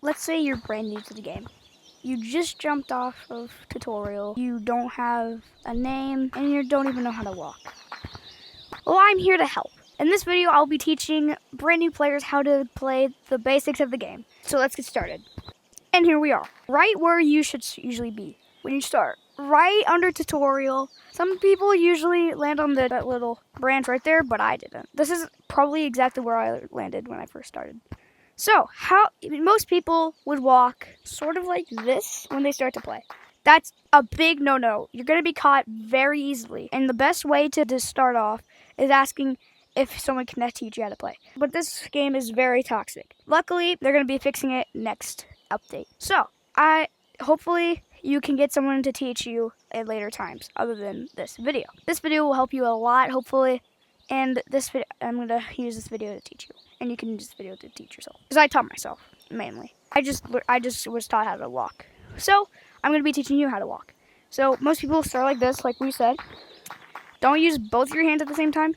let's say you're brand new to the game. You just jumped off of tutorial, you don't have a name, and you don't even know how to walk. Well, I'm here to help. In this video, I'll be teaching brand new players how to play the basics of the game. So let's get started. And here we are, right where you should usually be when you start. Right under tutorial. Some people usually land on that little branch right there, but I didn't. This is probably exactly where I landed when I first started. So, most people would walk sort of like this when they start to play. That's a big no-no. You're going to be caught very easily. And the best way to start off is asking if someone can teach you how to play. But this game is very toxic. Luckily, they're going to be fixing it next update. So, hopefully you can get someone to teach you at later times other than this video. This video will help you a lot, hopefully. And I'm going to use this video to teach you. And you can use this video to teach yourself. Because I taught myself, mainly. I just was taught how to walk. So, I'm going to be teaching you how to walk. So, most people start like this, like we said. Don't use both your hands at the same time.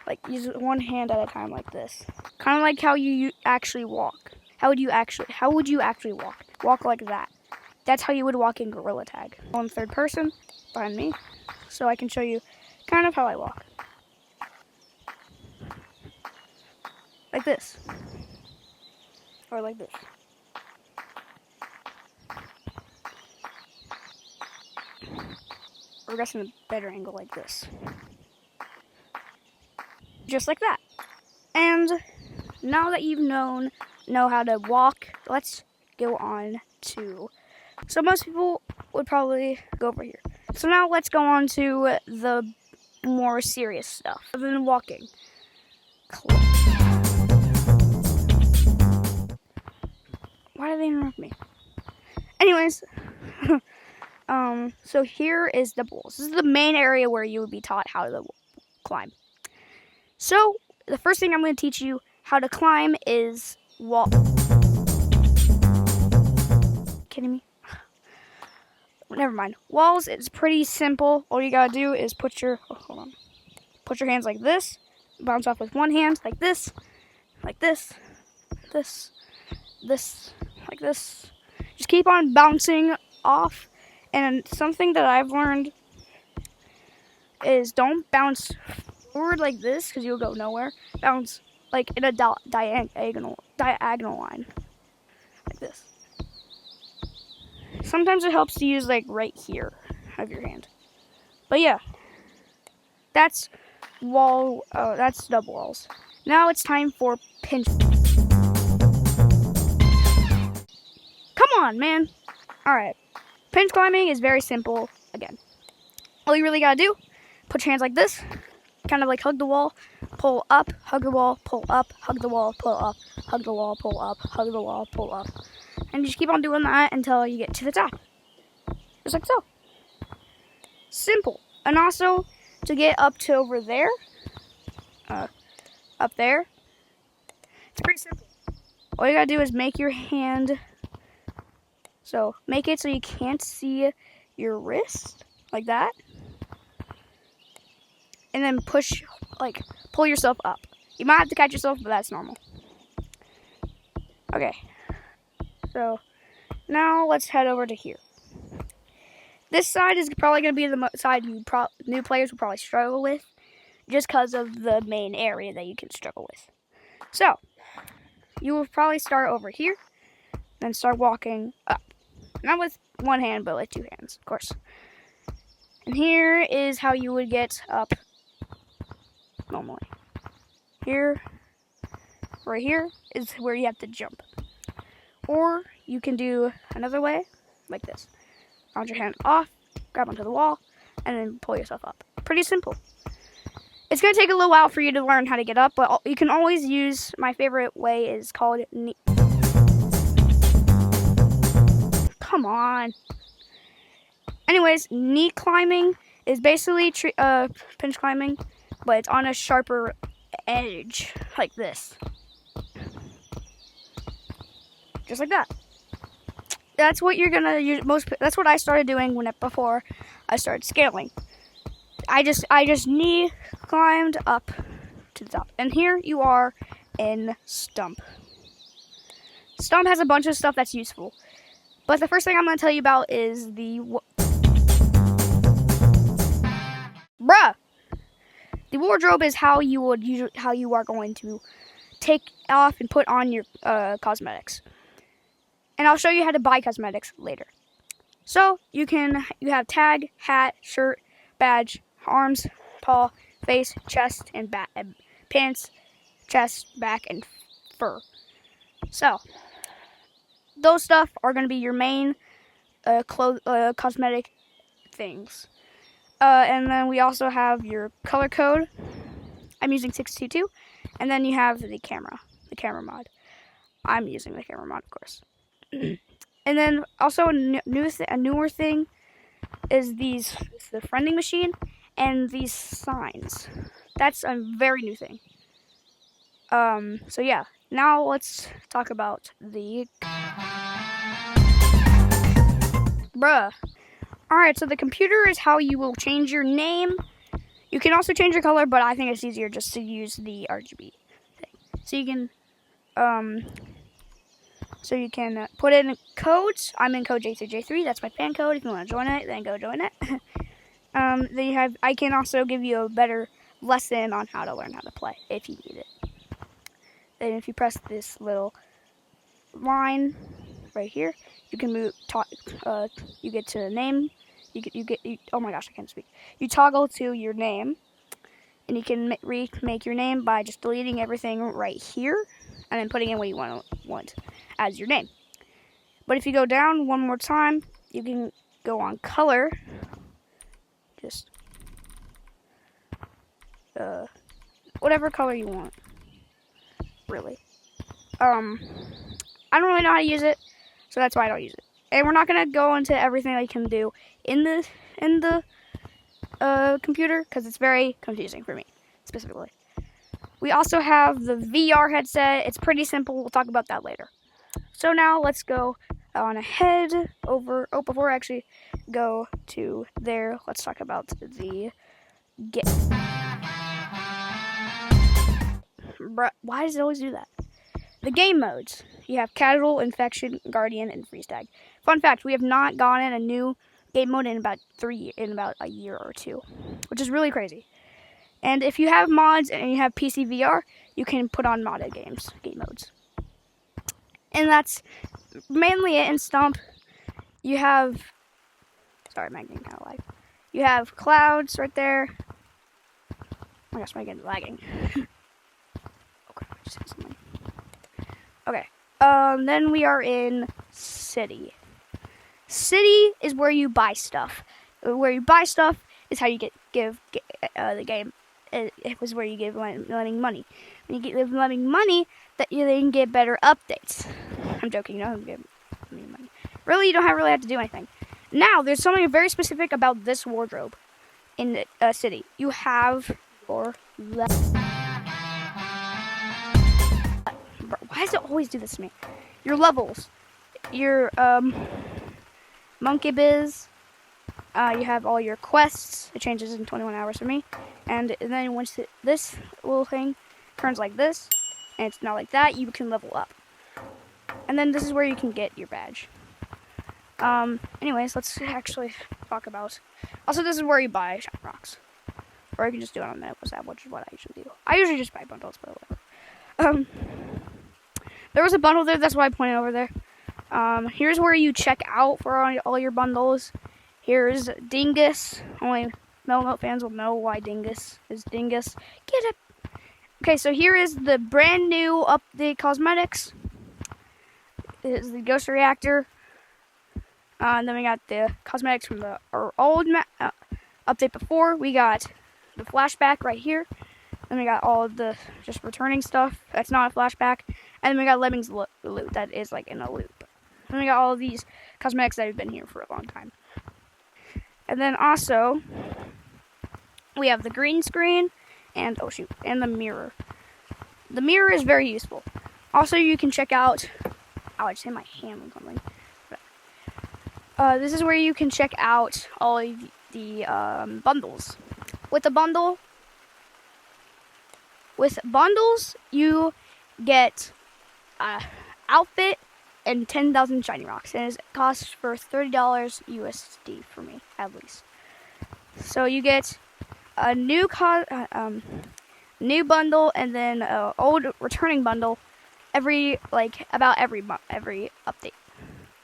Like, use one hand at a time like this. Kind of like how you actually walk. How would you actually walk? Walk like that. That's how you would walk in Gorilla Tag. On third person, behind me. So I can show you kind of how I walk. Like this. Or like this. Or just in a better angle like this. Just like that. And now that you've know how to walk, let's go on to... So most people would probably go over here. So now let's go on to the more serious stuff other than walking. Why did they interrupt me? Anyways, so here is the bowls. This is the main area where you would be taught how to climb. So the first thing I'm going to teach you how to climb is wall. Kidding me? Never mind. Walls is pretty simple. All you gotta do is put your hands like this, bounce off with one hand like this, like this, like this. Just keep on bouncing off. And something that I've learned is don't bounce forward like this because you'll go nowhere. Bounce like in a diagonal line, like this. Sometimes it helps to use like right here of your hand. But yeah, that's that's double walls. Now it's time for pinch. Come on, man. All right. Pinch climbing is very simple. Again, all you really gotta do, put your hands like this, kind of like hug the wall, pull up, hug the wall, pull up, hug the wall, pull up, hug the wall, pull up, hug the wall, pull up. And just keep on doing that until you get to the top. Just like so. Simple. And also, to get up to over there, up there, it's pretty simple. All you gotta do is make your hand, so make it so you can't see your wrist, like that. And then pull yourself up. You might have to catch yourself, but that's normal. Okay. So, now let's head over to here. This side is probably going to be the side new players will probably struggle with, just because of the main area that you can struggle with. So, you will probably start over here, then start walking up. Not with one hand, but with two hands, of course. And here is how you would get up normally. Here, right here, is where you have to jump. Or you can do another way, like this. Bounce your hand off, grab onto the wall, and then pull yourself up. Pretty simple. It's going to take a little while for you to learn how to get up, but you can always use, my favorite way is called knee. Come on. Anyways, knee climbing is basically pinch climbing, but it's on a sharper edge, like this. Just like that. That's what you're gonna use that's what I started doing before I started scaling. I just knee climbed up to the top. And here you are in Stump. Stomp has a bunch of stuff that's useful. But the first thing I'm going to tell you about is the... Bruh! The wardrobe is how you are going to take off and put on your cosmetics. And I'll show you how to buy cosmetics later. So, you have tag, hat, shirt, badge, arms, paw, face, chest, and back, pants, chest, back, and fur. So, those stuff are going to be your main cosmetic things. And then we also have your color code. I'm using 622. And then you have the camera mod. I'm using the camera mod, of course. And then also a newer thing is the friending machine and these signs. That's a very new thing. So yeah, now let's talk about the... Bruh. Alright, so the computer is how you will change your name. You can also change your color, but I think it's easier just to use the RGB thing. So you can put in codes. I'm in code J3J3. That's my fan code. If you want to join it, then go join it. Then I can also give you a better lesson on how to learn how to play if you need it. Then if you press this little line right here, you can move. You get to name. Oh my gosh, I can't speak. You toggle to your name, and you can remake your name by just deleting everything right here, and then putting in what you want as your name. But if you go down one more time, you can go on color. Just whatever color you want, really. I don't really know how to use it, so that's why I don't use it. And we're not gonna go into everything I can do in the computer because it's very confusing for me specifically. We also have the VR headset. It's pretty simple. We'll talk about that later. So now let's go on ahead over. Oh, before I actually go to there, let's talk about the game. Bruh, why does it always do that? The game modes. You have casual, infection, guardian, and freeze tag. Fun fact: we have not gotten a new game mode in about a year or two, which is really crazy. And if you have mods and you have PC VR, you can put on modded game modes. And that's mainly it in Stomp. You have, sorry, my game kind of lagged. You have clouds right there. Oh my gosh, my game's lagging. Okay, I just hit something. Okay, then we are in City. City is where you buy stuff. Where you buy stuff is how you give the game. It was where you give lending money. When you give lending money, that you then get better updates. I'm joking. You don't give me money. Really, you don't really have to do anything. Now, there's something very specific about this wardrobe in the City. You have your why does it always do this to me? Your levels, your monkey biz. You have all your quests. It changes in 21 hours for me. And then once this little thing turns like this, and it's not like that, you can level up. And then this is where you can get your badge. Anyways, let's actually talk about... Also, this is where you buy shine rocks. Or you can just do it on the website, which is what I usually do. I usually just buy bundles, but whatever. There was a bundle there, that's why I pointed over there. Here's where you check out for all your bundles. Here's Dingus. Only Melmote fans will know why Dingus is Dingus. Get it! Okay, so here is the brand new update cosmetics. This is the Ghost Reactor. And then we got the cosmetics from the old update before. We got the flashback right here. Then we got all of the just returning stuff. That's not a flashback. And then we got Lemming's loot. That is like in a loop. And we got all of these cosmetics that have been here for a long time. And then also, we have the green screen and, oh shoot, and the mirror. The mirror is very useful. Also, you can check out, oh, I just hit my hand on something. This is where you can check out all of the bundles. With bundles, you get outfit, and 10,000 shiny rocks, and it costs for $30 USD for me at least. So you get a new new bundle and then an old returning bundle every update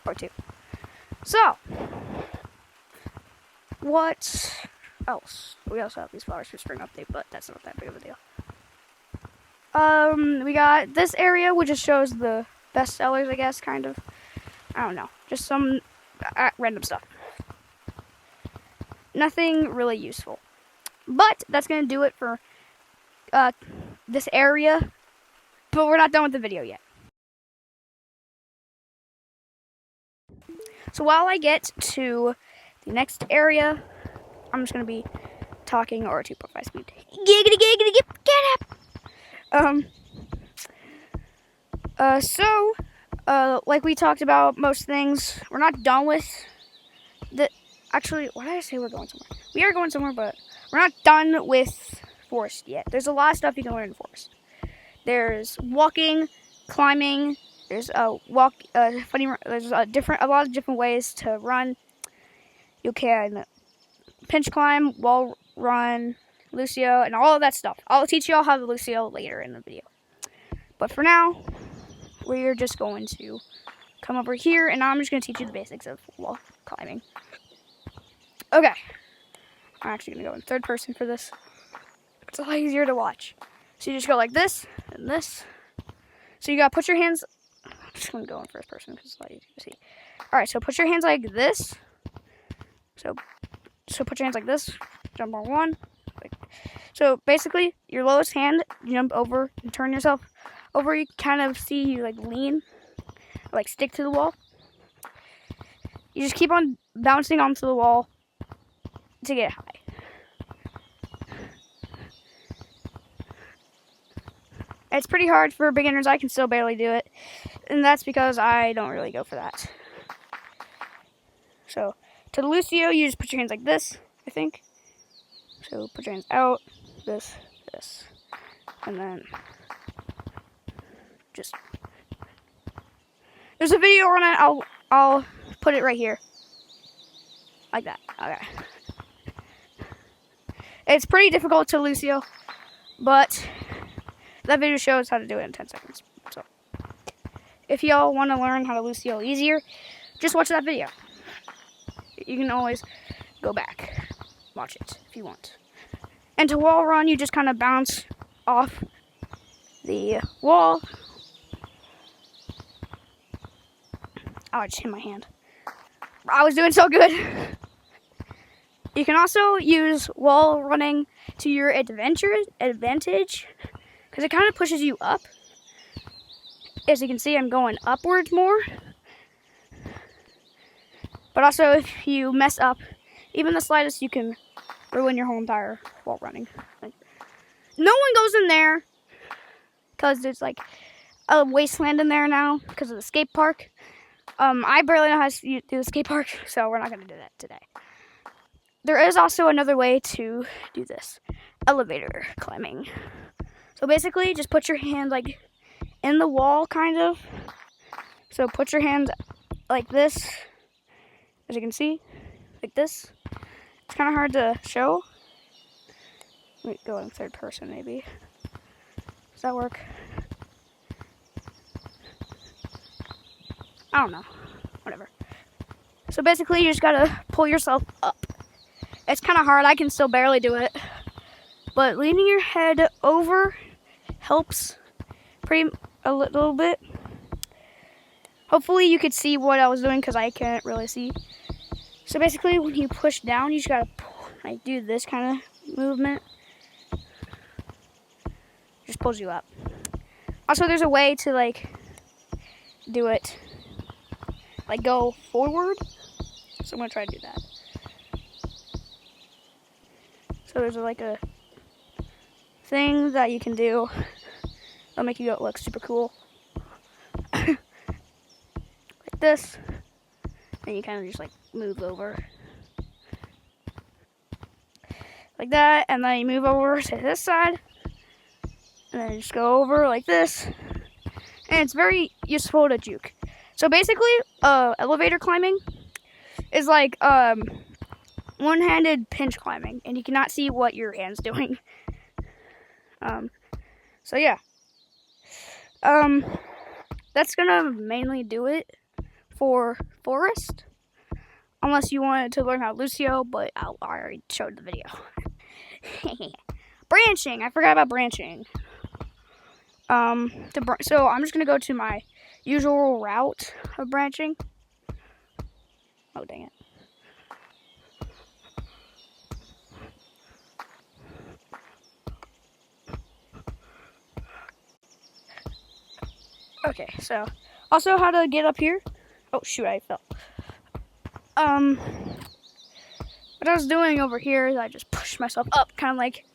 or two. So what else? We also have these flowers for spring update, but that's not that big of a deal. We got this area which just shows the best sellers, I guess, kind of. I don't know, just some random stuff. Nothing really useful. But that's gonna do it for this area. But we're not done with the video yet. So while I get to the next area, I'm just gonna be talking or 2.5 speed. Giggity giggity get up. Like we talked about most things, we're not done with the. Actually, why did I say we're going somewhere? We are going somewhere, but we're not done with forest yet. There's a lot of stuff you can learn in forest. There's walking, climbing. There's a There's a lot of different ways to run. You can pinch climb, wall run, Lucio, and all of that stuff. I'll teach you all how to Lucio later in the video. But for now, we're just going to come over here, and I'm just going to teach you the basics of wall climbing. Okay. I'm actually going to go in third person for this. It's a lot easier to watch. So you just go like this and this. So you got to put your hands. I'm just going to go in first person because it's a lot easier to see. Alright, so put your hands like this. So put your hands like this. Jump on one. So basically, your lowest hand, jump over and turn yourself over. You kind of see you like lean, like stick to the wall. You just keep on bouncing onto the wall to get high. It's pretty hard for beginners. I can still barely do it, and that's because I don't really go for that. So to the Lucio, you just put your hands like this, I think. So put your hands out, this, and then just. There's a video on it. I'll put it right here, like that. Okay. It's pretty difficult to Lucio, but that video shows how to do it in 10 seconds. So if y'all want to learn how to Lucio easier, just watch that video. You can always go back, watch it if you want. And to wall run, you just kind of bounce off the wall. Oh, I just hit my hand. I was doing so good. You can also use wall running to your advantage, because it kind of pushes you up. As you can see, I'm going upwards more. But also, if you mess up even the slightest, you can ruin your whole entire wall running. No one goes in there, because there's like a wasteland in there now, because of the skate park. I barely know how to do the skate park, so we're not going to do that today. There is also another way to do this. Elevator climbing. So basically, just put your hand like in the wall, kind of. So put your hand like this, as you can see, like this. It's kind of hard to show. Let me go in third person, maybe. Does that work? I don't know. Whatever. So basically, you just gotta pull yourself up. It's kind of hard. I can still barely do it. But leaning your head over helps a little bit. Hopefully you could see what I was doing because I can't really see. So basically when you push down, you just gotta like do this kind of movement. Just pulls you up. Also there's a way to like do it, like go forward. So I'm gonna try to do that. So there's like a thing that you can do that'll make you look super cool. Like this. And you kind of just like move over. Like that. And then you move over to this side. And then you just go over like this. And it's very useful to juke. So basically, elevator climbing is like one-handed pinch climbing, and you cannot see what your hand's doing. So yeah. That's gonna mainly do it for Forest. Unless you wanted to learn how to Lucio, but I already showed the video. Branching. I forgot about branching. So I'm just gonna go to my usual route of branching. Oh dang it. Okay, so also how to get up here. Oh shoot, I fell. What I was doing over here is I just pushed myself up, kind of like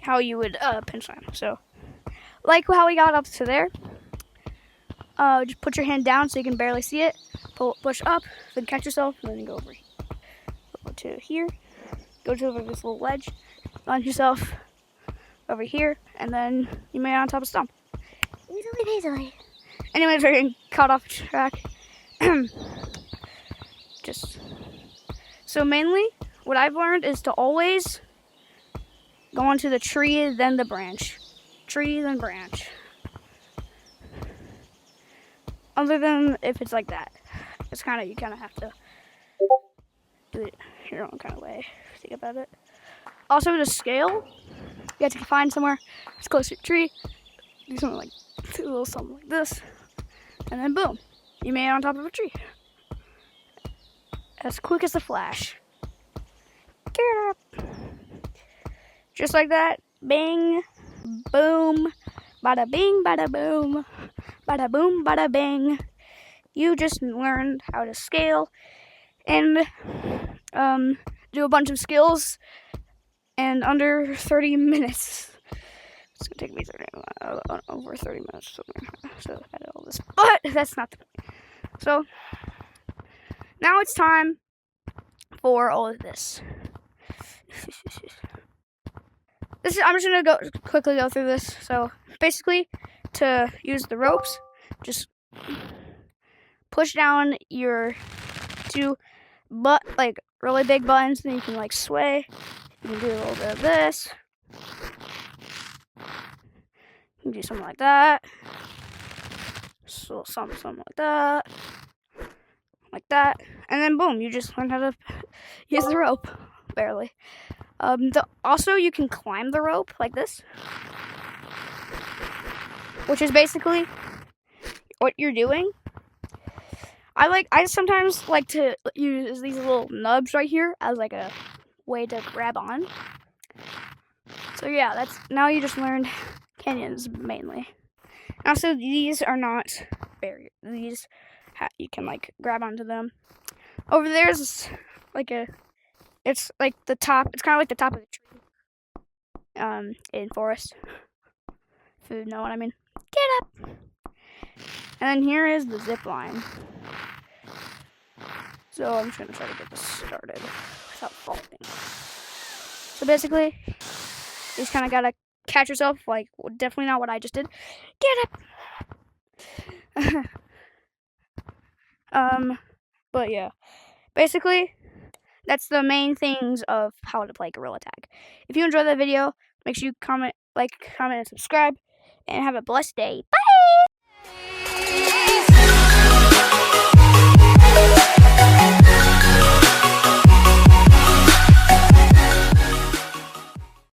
how you would pinch climb. So, like how we got up to there. Just put your hand down so you can barely see it. Push up, then catch yourself, and then go over to here. Go to over this little ledge, launch yourself over here, and then you may on top of stump. Easily. Anyways, we're getting caught off track. So mainly, what I've learned is to always go onto the tree, then the branch. Tree, then branch. Other than if it's like that. You kind of have to do it your own kind of way. Think about it. Also, to scale, you have to find somewhere that's close to a tree. Do something like a little something like this, and then boom, you made it on top of a tree. As quick as a flash. Get up. Just like that. Bing, boom, bada bing, bada boom, bada boom, bada bing. You just learned how to scale and do a bunch of skills in under 30 minutes. It's gonna take me over 30 minutes. So I did all this, but that's not the point. So now it's time for all of this. I'm just gonna quickly go through this. So basically, to use the ropes, just push down your two really big buttons, and you can like sway. You can do a little bit of this. You can do something like that. So something like that, and then boom, you just learn how to use the rope, barely. Also, you can climb the rope like this, which is basically what you're doing. I sometimes like to use these little nubs right here as like a way to grab on. So yeah, now you just learned canyons mainly. Also, these are not barriers. These you can like grab onto them. Over there's like it's like the top. It's kind of like the top of the tree. In Forest. If you know what I mean. Get up. And then here is the zip line. So I'm just gonna try to get this started without falling. So basically, you just kind of gotta catch yourself. Like, definitely not what I just did. Get up. But yeah, basically, that's the main things of how to play Gorilla Tag. If you enjoyed that video, make sure you comment, and subscribe, and have a blessed day. Bye.